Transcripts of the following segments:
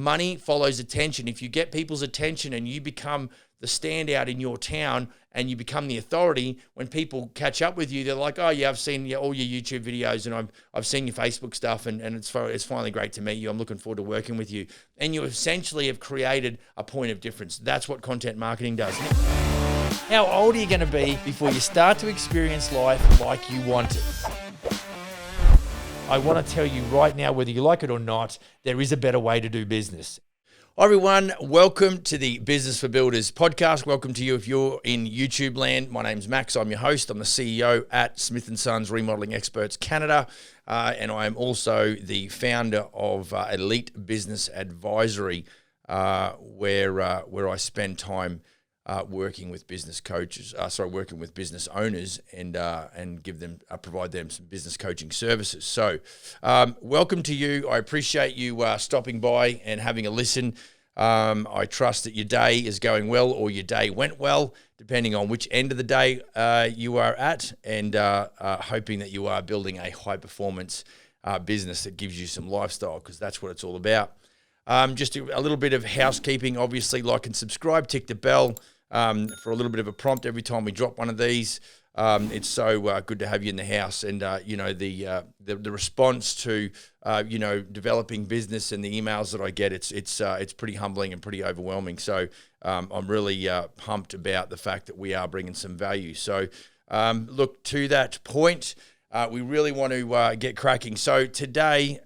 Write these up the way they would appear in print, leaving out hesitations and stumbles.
money follows attention. If you get people's attention and you become the standout in your town and you become the authority, when people catch up with you, they're like, oh yeah, I've seen all your YouTube videos and I've seen your Facebook stuff and it's finally great to meet you. I'm looking forward to working with you. And you essentially have created a point of difference. That's what content marketing does. How old are you going to be before you start to experience life like you want it? I want to tell you right now, whether you like it or not, there is a better way to do business. Hi everyone, welcome to the Business for Builders podcast. Welcome to you if you're in YouTube land. My name's Max, I'm your host. I'm the CEO at Smith & Sons Remodeling Experts Canada, and I am also the founder of Elite Business Advisory, where I spend time working with business coaches, working with business owners and give them, provide them some business coaching services. So welcome to you. I appreciate you stopping by and having a listen. I trust that your day is going well or your day went well, depending on which end of the day you are at, and hoping that you are building a high performance business that gives you some lifestyle, because that's what it's all about. Just a little bit of housekeeping. Obviously, like and subscribe, tick the bell for a little bit of a prompt every time we drop one of these. It's so good to have you in the house, and the response to developing business and the emails that I get, it's pretty humbling and pretty overwhelming. So I'm really pumped about the fact that we are bringing some value. So look, to that point, we really want to get cracking. So today.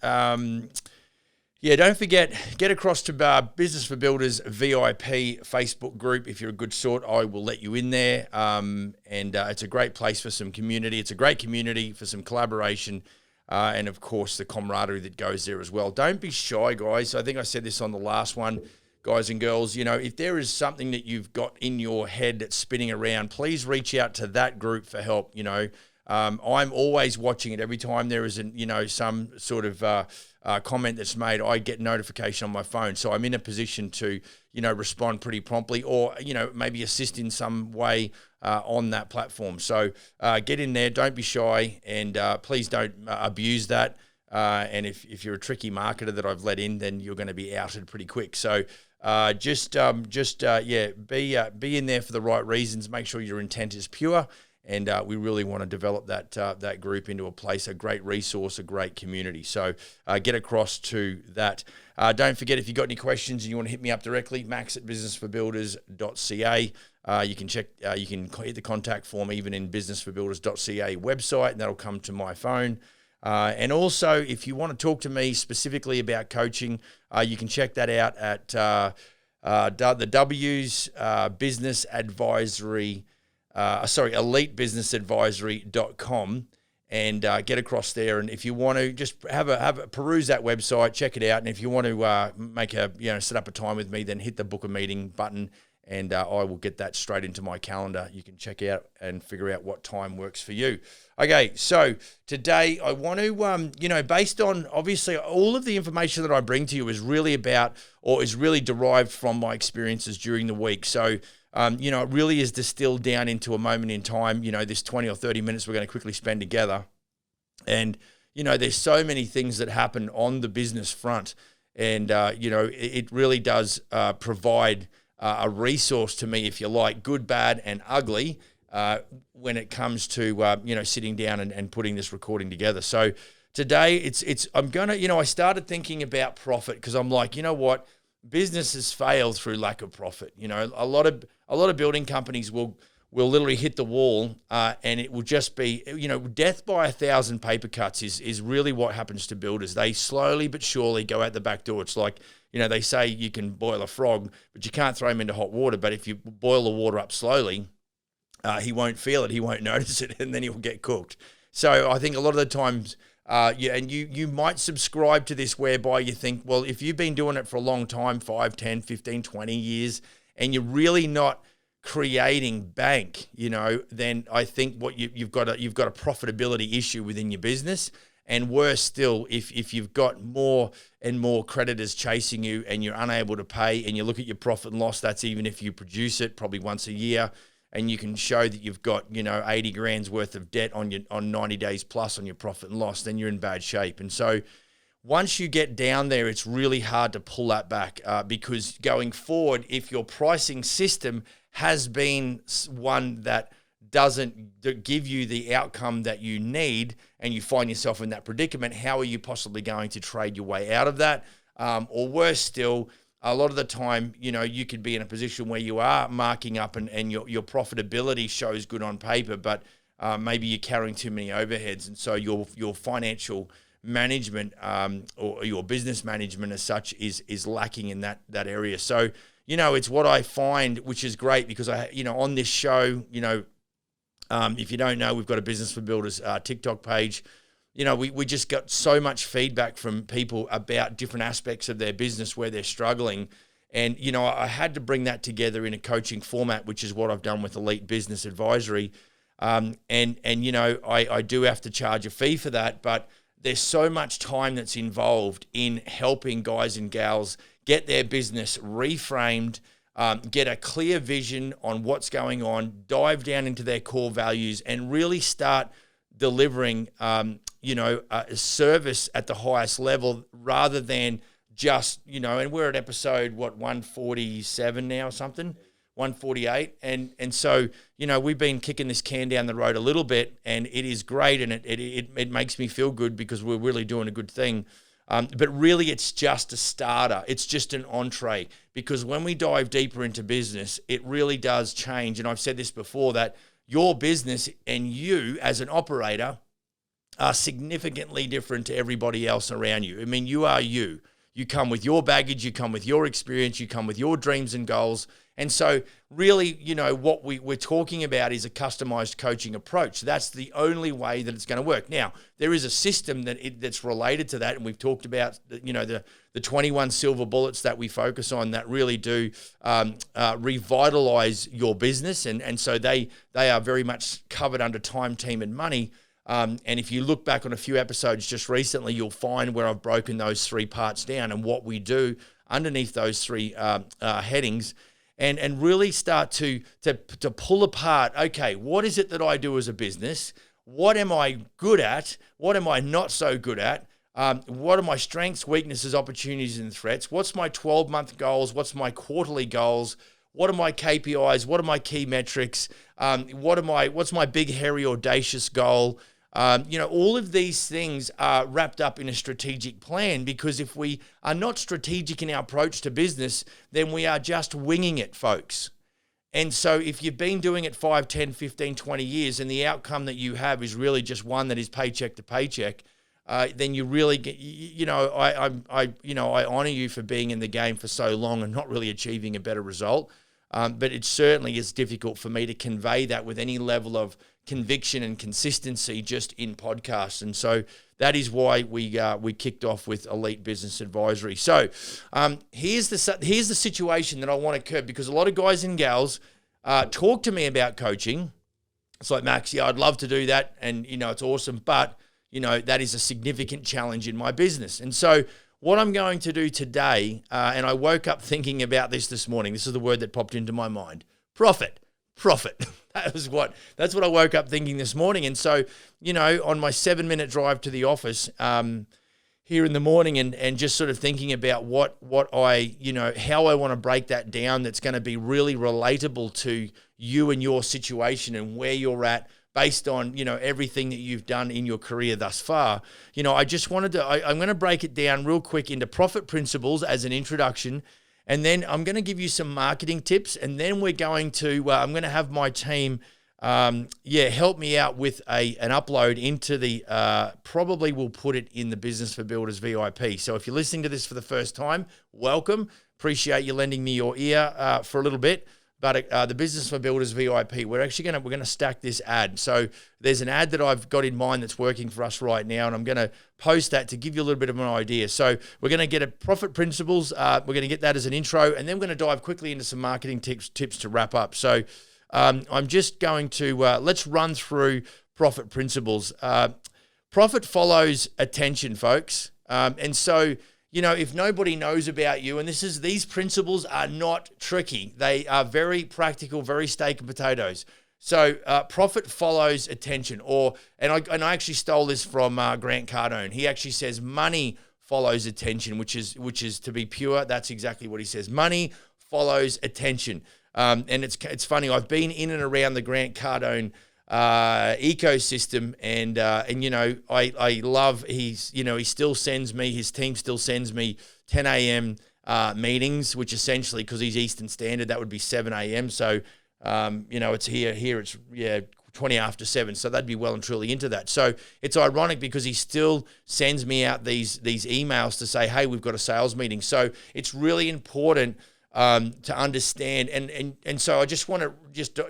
Don't forget, get across to Business for Builders VIP Facebook group. If you're a good sort, I will let you in there. And it's a great place for some community. It's a great community for some collaboration and, of course, the camaraderie that goes there as well. Don't be shy, guys. I think I said this on the last one, guys and girls. If there is something that you've got in your head that's spinning around, please reach out to that group for help. I'm always watching it. Every time there is some sort of comment that's made, I get notification on my phone. So I'm in a position to, respond pretty promptly, or, maybe assist in some way on that platform. So get in there, don't be shy, and please don't abuse that. And if you're a tricky marketer that I've let in, then you're going to be outed pretty quick. So be in there for the right reasons. Make sure your intent is pure. And we really want to develop that group into a great resource, a great community. So get across to that. Don't forget, if you've got any questions and you want to hit me up directly, max@businessforbuilders.ca. You can hit the contact form even in businessforbuilders.ca website, and that'll come to my phone. And also, if you want to talk to me specifically about coaching, you can check that out at the W's Business Advisory. EliteBusinessAdvisory.com, and get across there. And if you want to just peruse that website, check it out. And if you want to set up a time with me, then hit the book a meeting button, and I will get that straight into my calendar. You can check out and figure out what time works for you. Okay, so today I want to, based on obviously all of the information that I bring to you is really derived from my experiences during the week. So it really is distilled down into a moment in time, this 20 or 30 minutes we're going to quickly spend together. And, there's so many things that happen on the business front. And, it really does provide a resource to me, if you like, good, bad, and ugly, when it comes to, sitting down and putting this recording together. So today I started thinking about profit, because I'm like, you know what? Businesses fail through lack of profit. A lot of building companies will literally hit the wall, and it will just be, death by 1,000 paper cuts is really what happens to builders. They slowly but surely go out the back door. It's like, they say you can boil a frog, but you can't throw him into hot water. But if you boil the water up slowly, he won't feel it, he won't notice it, and then he'll get cooked. So I think a lot of the times, and you might subscribe to this whereby you think, well, if you've been doing it for a long time, 5, 10, 15, 20 years, and you're really not creating bank, then I think what you've got a profitability issue within your business. And worse still, if you've got more and more creditors chasing you and you're unable to pay, and you look at your profit and loss, that's even if you produce it probably once a year, and you can show that you've got, 80 grand's worth of debt on 90 days plus on your profit and loss, then you're in bad shape. And so once you get down there, it's really hard to pull that back because going forward, if your pricing system has been one that doesn't give you the outcome that you need and you find yourself in that predicament, how are you possibly going to trade your way out of that? Or worse still, a lot of the time, you could be in a position where you are marking up and your profitability shows good on paper, but maybe you're carrying too many overheads. And so your financial management or your business management as such is lacking in that area. So, it's what I find, which is great because on this show, if you don't know, we've got a Business for Builders TikTok page. We just got so much feedback from people about different aspects of their business where they're struggling. And, I had to bring that together in a coaching format, which is what I've done with Elite Business Advisory. I do have to charge a fee for that, but there's so much time that's involved in helping guys and gals get their business reframed, get a clear vision on what's going on, dive down into their core values, and really start delivering, a service at the highest level rather than just, and we're at episode, 147 now or something, 148. And so, we've been kicking this can down the road a little bit, and it is great, and it makes me feel good because we're really doing a good thing. But really, it's just a starter. It's just an entree, because when we dive deeper into business, it really does change. And I've said this before, that your business and you as an operator are significantly different to everybody else around you. I mean, you are you. You come with your baggage, you come with your experience, you come with your dreams and goals. And so really, what we're talking about is a customized coaching approach. That's the only way that it's going to work. Now, there is a system that's related to that, and we've talked about, the 21 silver bullets that we focus on that really do revitalize your business. And so they are very much covered under time, team, and money. And if you look back on a few episodes just recently, you'll find where I've broken those three parts down and what we do underneath those three headings, and really start to pull apart, okay, what is it that I do as a business? What am I good at? What am I not so good at? What are my strengths, weaknesses, opportunities, and threats? What's my 12-month goals? What's my quarterly goals? What are my KPIs? What are my key metrics? What's my big, hairy, audacious goal? All of these things are wrapped up in a strategic plan, because if we are not strategic in our approach to business, then we are just winging it, folks. And so if you've been doing it 5, 10, 15, 20 years and the outcome that you have is really just one that is paycheck to paycheck, then you really get, I honor you for being in the game for so long and not really achieving a better result. But it certainly is difficult for me to convey that with any level of conviction and consistency just in podcasts. And so that is why we kicked off with Elite Business Advisory. So here's the situation that I want to curb, because a lot of guys and gals talk to me about coaching. It's like, Max, yeah, I'd love to do that, and it's awesome, but that is a significant challenge in my business. And so what I'm going to do today, and I woke up thinking about this morning. This is the word that popped into my mind: profit. That's what I woke up thinking this morning. And so, on my 7-minute drive to the office here in the morning, and just sort of thinking about what I, how I want to break that down, that's going to be really relatable to you and your situation and where you're at, based on, everything that you've done in your career thus far. I just wanted to, I'm going to break it down real quick into profit principles as an introduction. And then I'm going to give you some marketing tips. And then we're going to, I'm going to have my team, help me out with an upload into the, probably we'll put it in the Business for Builders VIP. So if you're listening to this for the first time, welcome. Appreciate you lending me your ear for a little bit. But the Business for Builders VIP, we're going to stack this ad. So there's an ad that I've got in mind that's working for us right now, and I'm going to post that to give you a little bit of an idea. So we're going to get a profit principles. We're going to get that as an intro, and then we're going to dive quickly into some marketing tips to wrap up. So I'm just going to let's run through profit principles. Profit follows attention, folks, and so. If nobody knows about you, and these principles are not tricky. They are very practical, very steak and potatoes. So profit follows attention, and I actually stole this from Grant Cardone. He actually says money follows attention, which is to be pure. That's exactly what he says. Money follows attention. And it's funny. I've been in and around the Grant Cardone ecosystem, and I love he still sends me, his team still sends me 10 a.m. Meetings, which essentially, because he's Eastern Standard, that would be 7 a.m. So it's here it's 20 after 7, so they'd be well and truly into that. So it's ironic because he still sends me out these emails to say, hey, we've got a sales meeting. So it's really important to understand, and so I just want to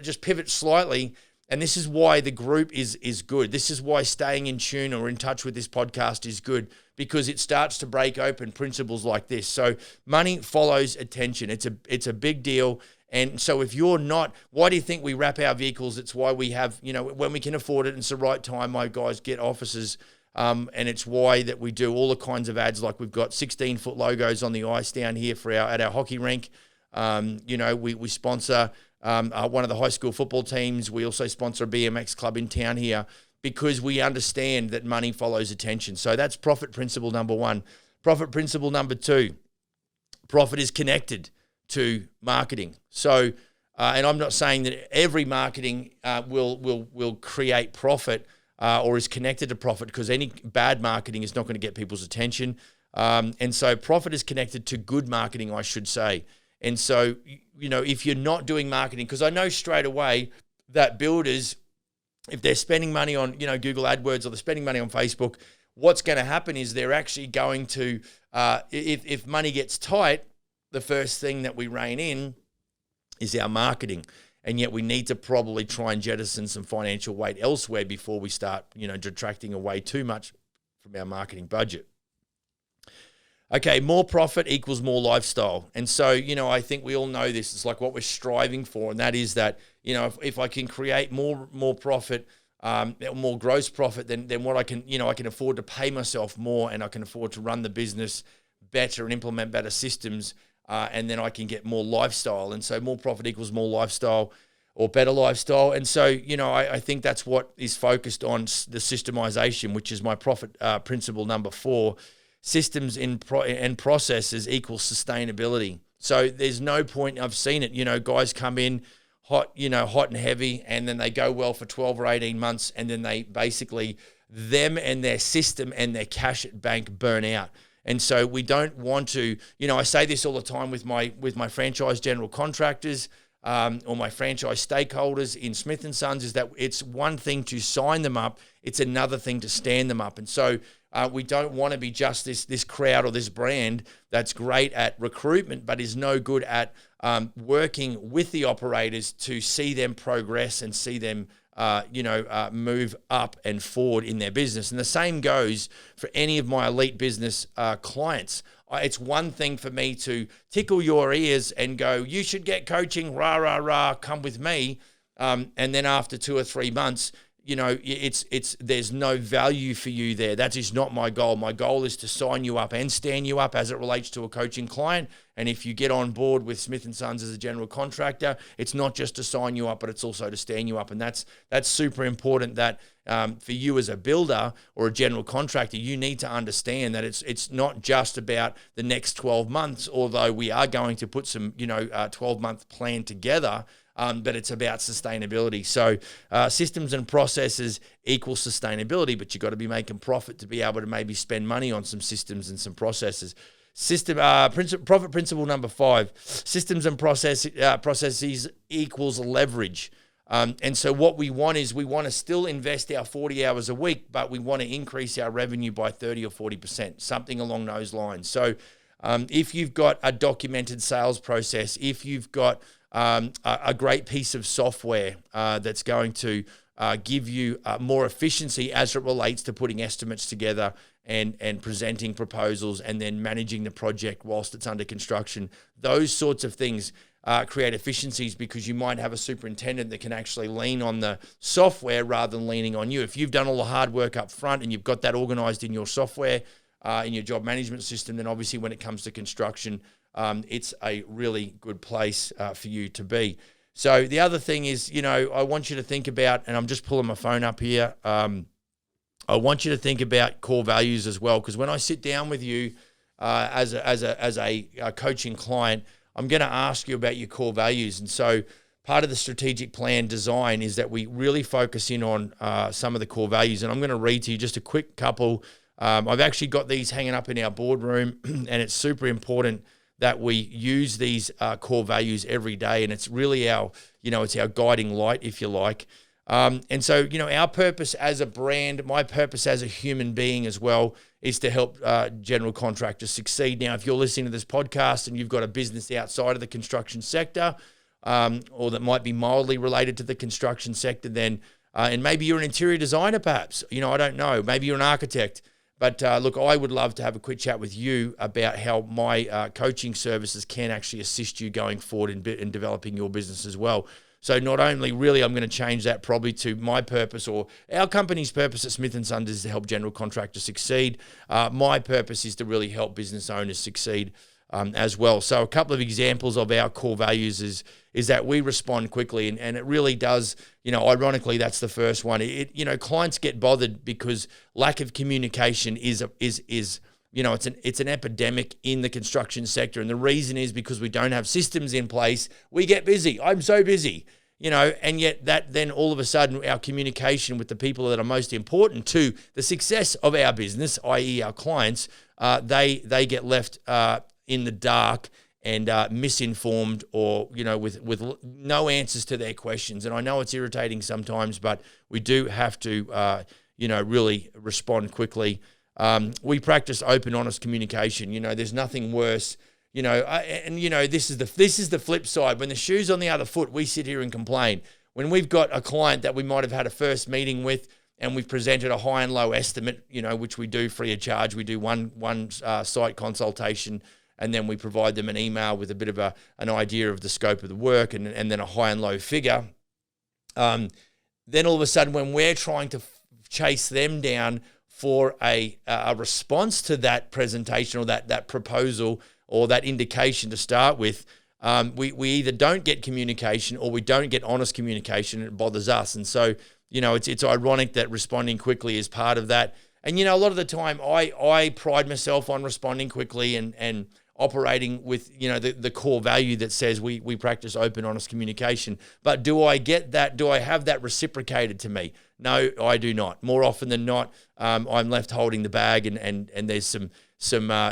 just pivot slightly. And this is why the group is good. This is why staying in tune or in touch with this podcast is good, because it starts to break open principles like this. So money follows attention. It's a big deal. And so if you're not, why do you think we wrap our vehicles? It's why we have, when we can afford it and it's the right time, my guys get offices. And it's why that we do all the kinds of ads, like we've got 16-foot logos on the ice down here at our hockey rink. We sponsor one of the high school football teams. We also sponsor a BMX club in town here because we understand that money follows attention. So that's profit principle number 1. Profit principle number 2, profit is connected to marketing. So, and I'm not saying that every marketing will create profit or is connected to profit, because any bad marketing is not going to get people's attention. And so profit is connected to good marketing, I should say. And so, if you're not doing marketing, because I know straight away that builders, if they're spending money on, Google AdWords, or they're spending money on Facebook, what's going to happen is they're actually going to, if money gets tight, the first thing that we rein in is our marketing. And yet we need to probably try and jettison some financial weight elsewhere before we start, detracting away too much from our marketing budget. Okay, more profit equals more lifestyle. And so, I think we all know this. It's like what we're striving for, and that is that, if I can create more profit, more gross profit, then what I can afford to pay myself more, and I can afford to run the business better and implement better systems, and then I can get more lifestyle. And so more profit equals more lifestyle or better lifestyle. And so, I think that's what is focused on, the systemization, which is my profit principle number 4. Systems and processes equal sustainability. So there's no point, I've seen it, guys come in hot and heavy, and then they go well for 12 or 18 months, and then they basically, them and their system and their cash at bank burn out. And so we don't want to, I say this all the time with my franchise general contractors, or my franchise stakeholders in Smith & Sons, is that it's one thing to sign them up, it's another thing to stand them up. And so we don't want to be just this crowd or this brand that's great at recruitment but is no good at working with the operators to see them progress and see them move up and forward in their business. And the same goes for any of my elite business clients. It's one thing for me to tickle your ears and go, you should get coaching, rah, rah, rah, come with me. And then after 2 or 3 months, there's no value for you there. That is not my goal. My goal is to sign you up and stand you up as it relates to a coaching client. And if you get on board with Smith & Sons as a general contractor, it's not just to sign you up, but it's also to stand you up. And that's super important, that for you as a builder or a general contractor, you need to understand that it's not just about the next 12 months, although we are going to put some 12-month plan together. But it's about sustainability. So systems and processes equal sustainability, but you've got to be making profit to be able to maybe spend money on some systems and some processes. Profit principle number 5, systems and processes equals leverage. And so what we want is we want to still invest our 40 hours a week, but we want to increase our revenue by 30 or 40%, something along those lines. So if you've got a documented sales process, if you've got a great piece of software that's going to give you more efficiency as it relates to putting estimates together and presenting proposals and then managing the project whilst it's under construction. Those sorts of things create efficiencies, because you might have a superintendent that can actually lean on the software rather than leaning on you. If you've done all the hard work up front and you've got that organized in your software, in your job management system, then obviously when it comes to construction, it's a really good place for you to be. So the other thing is, I want you to think about, and I'm just pulling my phone up here. I want you to think about core values as well, because when I sit down with you as a coaching client, I'm going to ask you about your core values. And so part of the strategic plan design is that we really focus in on some of the core values. And I'm going to read to you just a quick couple. I've actually got these hanging up in our boardroom, and it's super important that we use these core values every day. And it's really it's our guiding light, if you like. And so, our purpose as a brand, my purpose as a human being as well, is to help general contractors succeed. Now, if you're listening to this podcast and you've got a business outside of the construction sector, or that might be mildly related to the construction sector, then, and maybe you're an interior designer perhaps, I don't know, maybe you're an architect. But look, I would love to have a quick chat with you about how my coaching services can actually assist you going forward in developing your business as well. So not only really I'm going to change that probably to my purpose, or our company's purpose at Smith & Sons is to help general contractors succeed. My purpose is to really help business owners succeed as well. So a couple of examples of our core values is that we respond quickly, and it really does, ironically, that's the first one. Clients get bothered because lack of communication is it's an epidemic in the construction sector. And the reason is because we don't have systems in place. We get busy. I'm so busy, and yet that then all of a sudden our communication with the people that are most important to the success of our business, i.e. our clients, they get left in the dark and misinformed, or, with no answers to their questions. And I know it's irritating sometimes, but we do have to, really respond quickly. We practice open, honest communication. There's nothing worse. This is the flip side. When the shoe's on the other foot, we sit here and complain. When we've got a client that we might have had a first meeting with, and we've presented a high and low estimate, which we do free of charge. We do one site consultation, and then we provide them an email with a bit of an idea of the scope of the work, and then a high and low figure. Then all of a sudden, when we're trying to chase them down for a response to that presentation, or that proposal, or that indication to start with, we either don't get communication, or we don't get honest communication, and it bothers us. And so, it's ironic that responding quickly is part of that. And, a lot of the time I pride myself on responding quickly and operating with, the core value that says we practice open, honest communication. But do I get that? Do I have that reciprocated to me? No, I do not. More often than not, I'm left holding the bag, and there's some no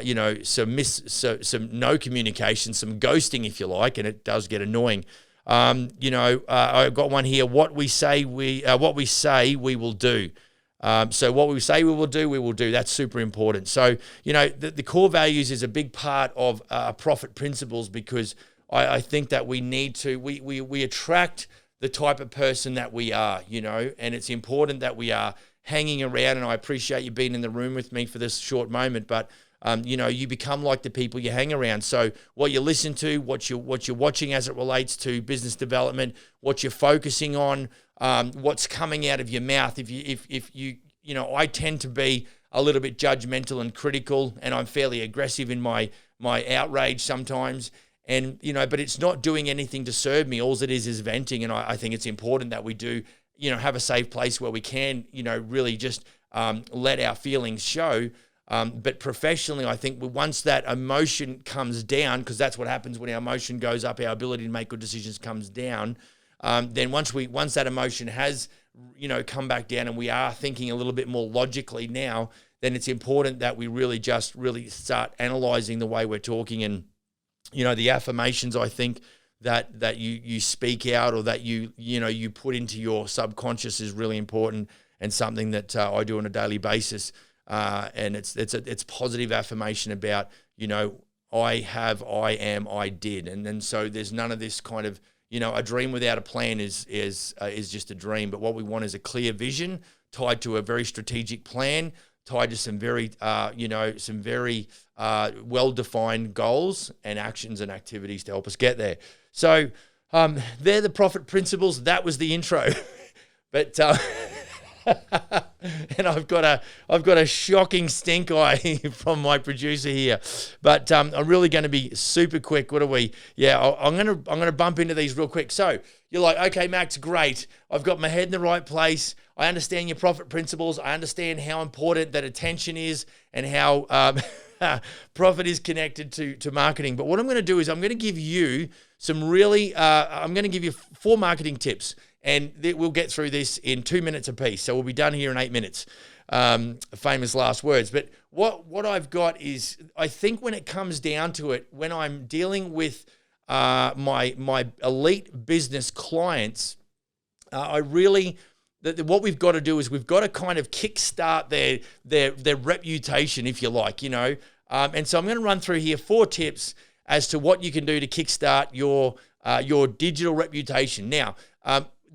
communication, some ghosting, if you like, and it does get annoying. I've got one here. What we say we will do. So what we say we will do. That's super important. So, the core values is a big part of profit principles, because I think that we need to, we attract the type of person that we are, and it's important that we are hanging around. And I appreciate you being in the room with me for this short moment, but you become like the people you hang around. So what you listen to, what you're watching as it relates to business development, what you're focusing on, what's coming out of your mouth. If you I tend to be a little bit judgmental and critical, and I'm fairly aggressive in my outrage sometimes. And, but it's not doing anything to serve me. All it is venting. And I think it's important that we do, have a safe place where we can, really just let our feelings show. But professionally, I think once that emotion comes down, because that's what happens when our emotion goes up, our ability to make good decisions comes down. Then once that emotion has, come back down, and we are thinking a little bit more logically now, then it's important that we really start analyzing the way we're talking. And, the affirmations, I think, that you speak out, or that you put into your subconscious is really important, and something that I do on a daily basis. And it's positive affirmation about, I have, I am, I did. And then so there's none of this kind of, a dream without a plan is just a dream. But what we want is a clear vision tied to a very strategic plan, tied to some very well-defined goals and actions and activities to help us get there. So they're the profit principles. That was the intro. But And I've got a shocking stink eye from my producer here, but I'm really going to be super quick. What are we? Yeah, I'm gonna bump into these real quick. So you're like, okay, Max, great. I've got my head in the right place. I understand your profit principles. I understand how important that attention is and how profit is connected to marketing. But what I'm going to do is I'm going to give you some really, I'm going to give you 4 marketing tips. And we'll get through this in 2 minutes apiece. So we'll be done here in 8 minutes. Famous last words. But what I've got is, I think when it comes down to it, when I'm dealing with my elite business clients, what we've got to do is we've got to kind of kickstart their reputation, if you like, you know. And so I'm going to run through here 4 tips as to what you can do to kickstart your digital reputation. Now,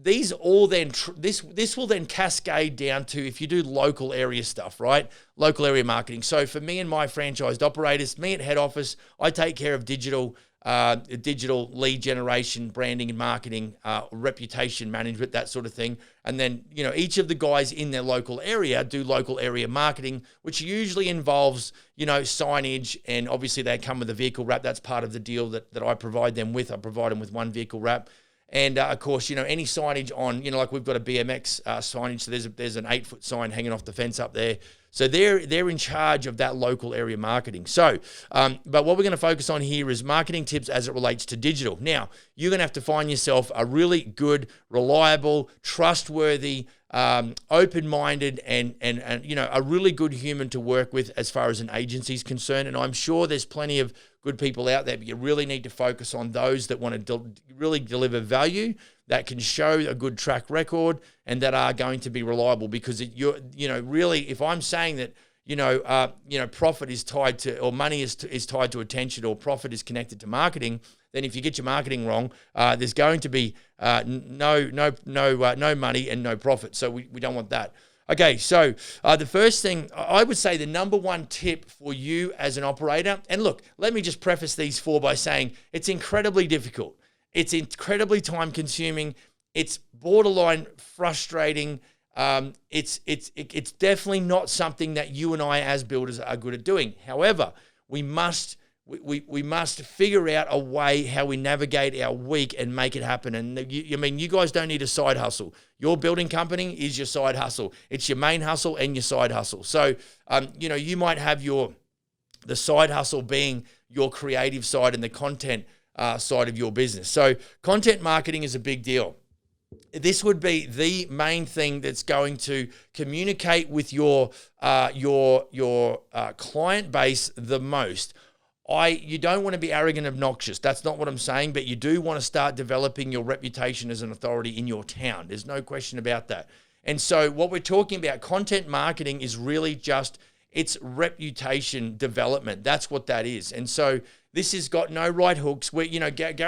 these all then this will then cascade down to if you do local area stuff, right? Local area marketing. So for me and my franchised operators, me at head office, I take care of digital lead generation, branding and marketing, reputation management, that sort of thing. And then, you know, each of the guys in their local area do local area marketing, which usually involves, you know, signage, and obviously they come with a vehicle wrap. That's part of the deal that I provide them with. I provide them with one vehicle wrap. And of course, you know, any signage on, you know, like we've got a BMX signage. So there's an 8-foot sign hanging off the fence up there. So they're in charge of that local area marketing. So, but what we're going to focus on here is marketing tips as it relates to digital. Now, you're going to have to find yourself a really good, reliable, trustworthy, open-minded, and you know, a really good human to work with as far as an agency is concerned. And I'm sure there's plenty of good people out there, but you really need to focus on those that want to really deliver value, that can show a good track record, and that are going to be reliable. Because really, if I'm saying that, profit is tied to, or money is tied to attention, or profit is connected to marketing, then if you get your marketing wrong, there's going to be no money and no profit. So we don't want that. Okay, so the first thing, I would say the number one tip for you as an operator, and look, let me just preface these 4 by saying it's incredibly difficult. It's incredibly time consuming. It's borderline frustrating. It's definitely not something that you and I as builders are good at doing. However, we must figure out a way how we navigate our week and make it happen. And you guys don't need a side hustle. Your building company is your side hustle. It's your main hustle and your side hustle. So, you might have the side hustle being your creative side and the content side of your business. So content marketing is a big deal. This would be the main thing that's going to communicate with your client base the most. You don't want to be arrogant, obnoxious. That's not what I'm saying, but you do want to start developing your reputation as an authority in your town. There's no question about that. And so what we're talking about, content marketing, is really just, it's reputation development. That's what that is. And so this has got no right hooks. Gary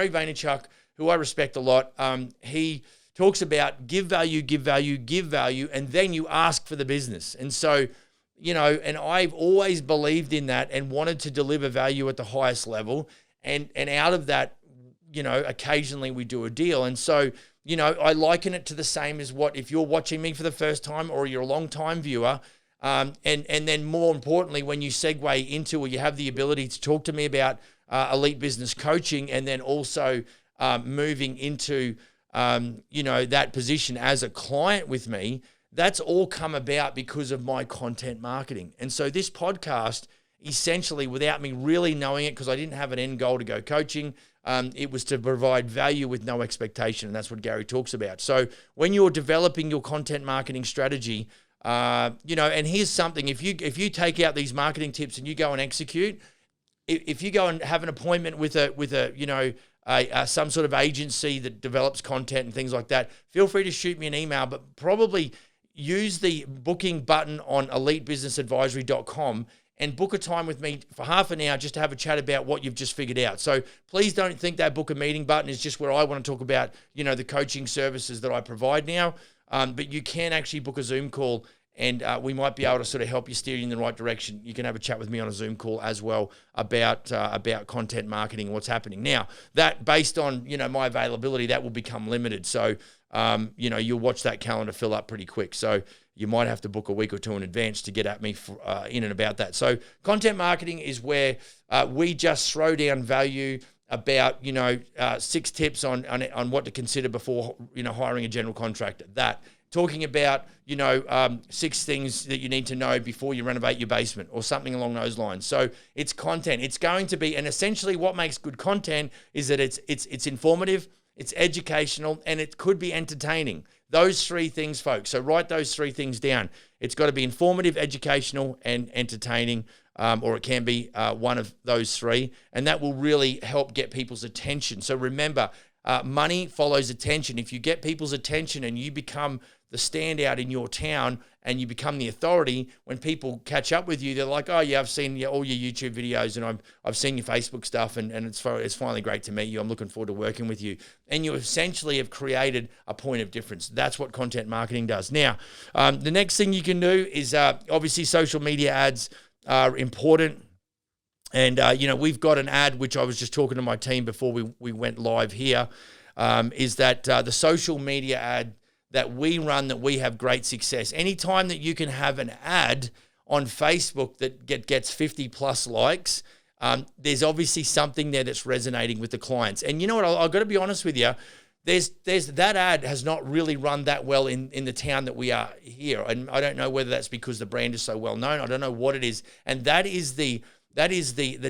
Vaynerchuk, who I respect a lot, he talks about give value, and then you ask for the business. And so, and I've always believed in that and wanted to deliver value at the highest level. And out of that, occasionally we do a deal. And so, I liken it to the same as what, if you're watching me for the first time or you're a long time viewer, and then more importantly, when you segue into, or you have the ability to talk to me about elite business coaching, and then also moving into, that position as a client with me, that's all come about because of my content marketing. And so this podcast, essentially, without me really knowing it, because I didn't have an end goal to go coaching, it was to provide value with no expectation. And that's what Gary talks about. So when you're developing your content marketing strategy, and here's something, if you take out these marketing tips and you go and execute, if you go and have an appointment with some sort of agency that develops content and things like that, feel free to shoot me an email, but probably use the booking button on elitebusinessadvisory.com and book a time with me for half an hour just to have a chat about what you've just figured out. So please don't think that book a meeting button is just where I want to talk about, the coaching services that I provide now. But you can actually book a Zoom call, and we might be able to sort of help you steer you in the right direction. You can have a chat with me on a Zoom call as well about content marketing and what's happening. Now, that based on, my availability, that will become limited. So, you'll watch that calendar fill up pretty quick. So you might have to book a week or two in advance to get at me in and about that. So content marketing is where we just throw down value about, 6 tips on what to consider before, hiring a general contractor. That. Talking about, 6 things that you need to know before you renovate your basement or something along those lines. So it's content. It's going to be, and essentially what makes good content is that it's informative, it's educational, and it could be entertaining. Those 3 things, folks. So write those 3 things down. It's got to be informative, educational, and entertaining, or it can be one of those 3, and that will really help get people's attention. So remember, money follows attention. If you get people's attention and you become the standout in your town and you become the authority, when people catch up with you, they're like, oh yeah, I've seen all your YouTube videos and I've seen your Facebook stuff and it's finally great to meet you. I'm looking forward to working with you. And you essentially have created a point of difference. That's what content marketing does. Now, the next thing you can do is obviously social media ads are important. And, we've got an ad, which I was just talking to my team before we went live here, is that the social media ad that we run, that we have great success. Anytime that you can have an ad on Facebook that gets 50 plus likes, there's obviously something there that's resonating with the clients. And you know what, I've got to be honest with you, there's that ad has not really run that well in the town that we are here. And I don't know whether that's because the brand is so well known. I don't know what it is. And that is the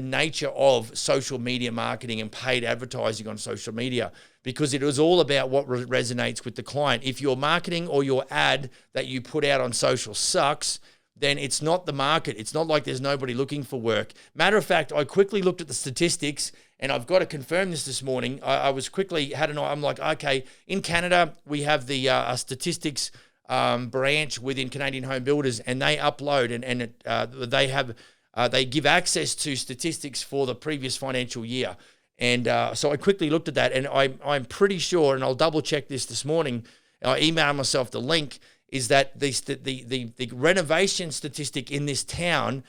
nature of social media marketing and paid advertising on social media, because it is all about what resonates with the client. If your marketing or your ad that you put out on social sucks, then it's not the market. It's not like there's nobody looking for work. Matter of fact, I quickly looked at the statistics, and I've got to confirm this morning. I was quickly, I'm like, okay, in Canada, we have the statistics branch within Canadian Home Builders, and they upload and they give access to statistics for the previous financial year. And so I quickly looked at that, and I'm pretty sure, and I'll double check this morning, I emailed myself the link, is that the renovation statistic in this town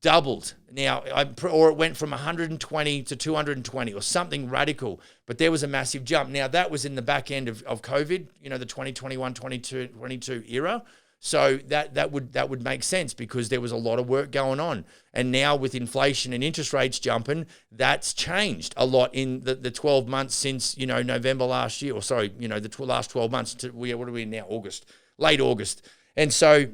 doubled. Now, or it went from 120 to 220 or something radical, but there was a massive jump. Now, that was in the back end of COVID, the 2021, 22 era. So that would make sense, because there was a lot of work going on. And now with inflation and interest rates jumping, that's changed a lot in the 12 months since, November last year, the last 12 months to, what are we in now? Late August. And so,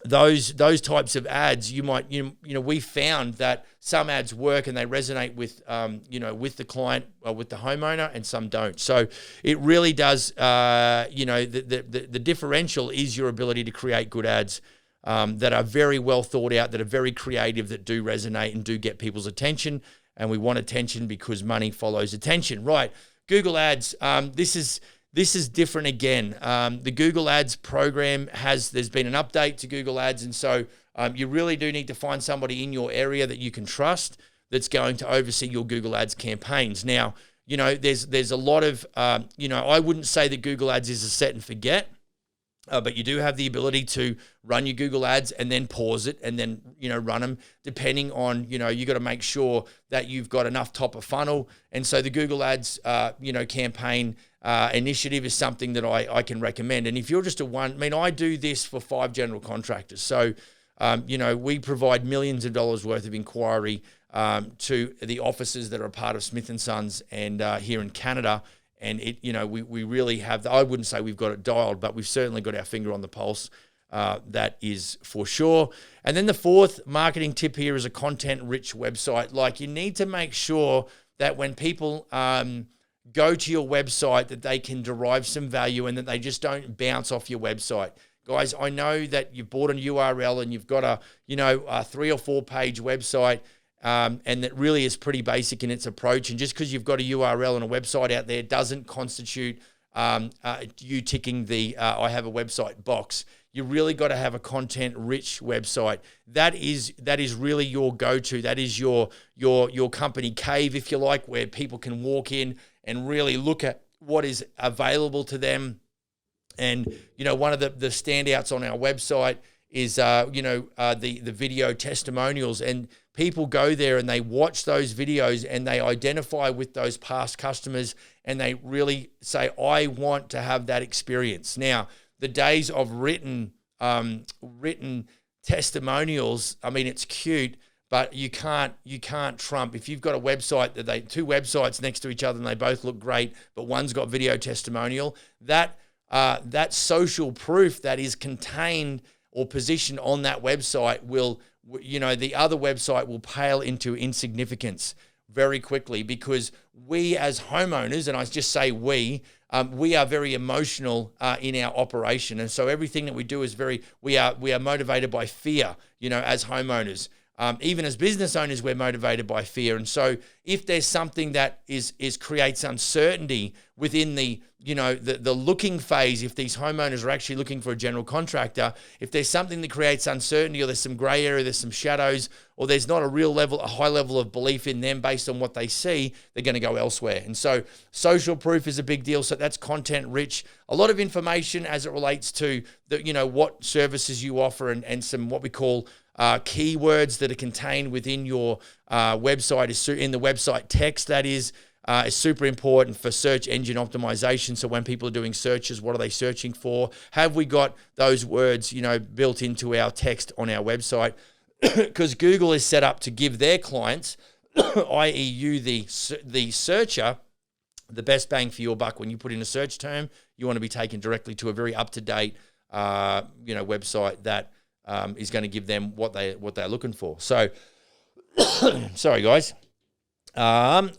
those types of ads, we found that some ads work and they resonate with, with the client or with the homeowner, and some don't. So it really does, the differential is your ability to create good ads that are very well thought out, that are very creative, that do resonate and do get people's attention. And we want attention because money follows attention. Right. Google Ads. This is different again. The Google Ads program there's been an update to Google Ads. And so you really do need to find somebody in your area that you can trust that's going to oversee your Google Ads campaigns. Now, there's a lot of, I wouldn't say that Google Ads is a set and forget, but you do have the ability to run your Google Ads and then pause it and then, run them depending on, you got to make sure that you've got enough top of funnel. And so the Google Ads, campaign initiative is something that I can recommend. And if you're just I do this for 5 general contractors. So, we provide millions of dollars worth of inquiry to the offices that are a part of Smith & Sons and here in Canada. And we really have, I wouldn't say we've got it dialed, but we've certainly got our finger on the pulse. That is for sure. And then the 4th marketing tip here is a content-rich website. Like, you need to make sure that when people go to your website, that they can derive some value and that they just don't bounce off your website. Guys, I know that you've bought a URL and you've got a 3 or 4 page website, and that really is pretty basic in its approach. And just because you've got a URL and a website out there doesn't constitute you ticking the I have a website box. You really got to have a content-rich website. That is really your go-to. That is your company cave, if you like, where people can walk in and really look at what is available to them. And one of the standouts on our website is the video testimonials, and people go there and they watch those videos and they identify with those past customers and they really say, I want to have that experience. Now, the days of written testimonials. I mean, it's cute, but you can't trump if you've got a website that two websites next to each other and they both look great, but one's got video testimonial. That social proof that is contained or positioned on that website will, the other website will pale into insignificance very quickly, because we as homeowners, and I just say we are very emotional in our operation. And so everything that we do is we are motivated by fear, as homeowners. Even as business owners, we're motivated by fear. And so if there's something that creates uncertainty within the looking phase, if these homeowners are actually looking for a general contractor, if there's something that creates uncertainty, or there's some gray area, there's some shadows, or there's not a high level of belief in them based on what they see, they're going to go elsewhere. And so social proof is a big deal. So that's content rich, a lot of information as it relates to what services you offer, and some what we call keywords that are contained within your website, in the website text, that is super important for search engine optimization. So when people are doing searches, what are they searching for? Have we got those words, built into our text on our website? Because Google is set up to give their clients, i.e. you, the searcher, the best bang for your buck. When you put in a search term, you want to be taken directly to a very up-to-date, website that is going to give them what they're looking for. So, sorry guys.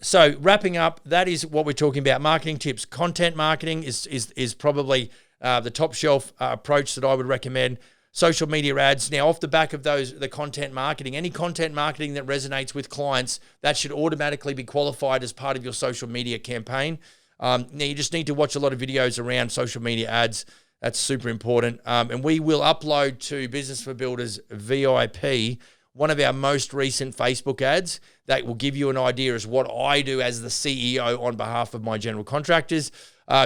So wrapping up, that is what we're talking about. Marketing tips. Content marketing is probably the top shelf approach that I would recommend. Social media ads. Now, off the back of the content marketing, any content marketing that resonates with clients, that should automatically be qualified as part of your social media campaign. Now, you just need to watch a lot of videos around social media ads. That's super important. And we will upload to Business for Builders VIP one of our most recent Facebook ads that will give you an idea as what I do as the CEO on behalf of my general contractors.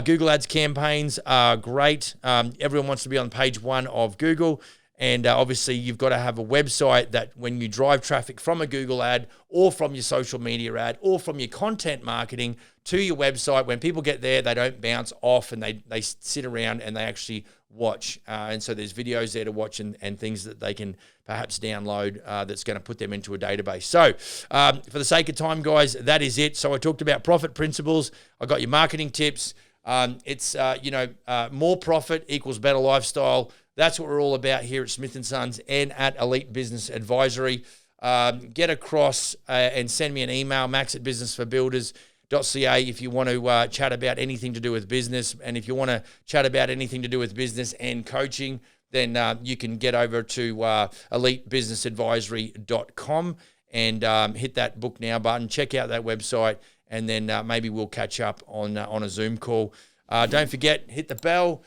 Google Ads campaigns are great. Everyone wants to be on page one of Google. And obviously, you've got to have a website that when you drive traffic from a Google ad or from your social media ad or from your content marketing to your website, when people get there, they don't bounce off and they sit around and they actually watch. And so there's videos there to watch and things that they can perhaps download that's going to put them into a database. So for the sake of time, guys, that is it. So I talked about profit principles. I got your marketing tips. It's more profit equals better lifestyle. That's what we're all about here at Smith & Sons and at Elite Business Advisory. Get across and send me an email, max@businessforbuilders.ca, if you want to chat about anything to do with business. And if you want to chat about anything to do with business and coaching, then you can get over to elitebusinessadvisory.com and hit that book now button. Check out that website, and then maybe we'll catch up on a Zoom call. Don't forget, hit the bell.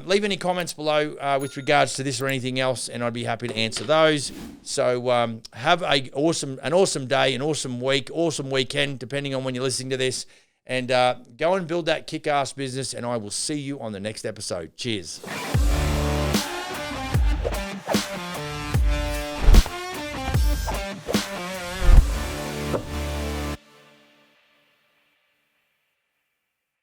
Leave any comments below with regards to this or anything else, and I'd be happy to answer those. So have an awesome day, an awesome week, awesome weekend, depending on when you're listening to this. And go and build that kick-ass business, and I will see you on the next episode. Cheers.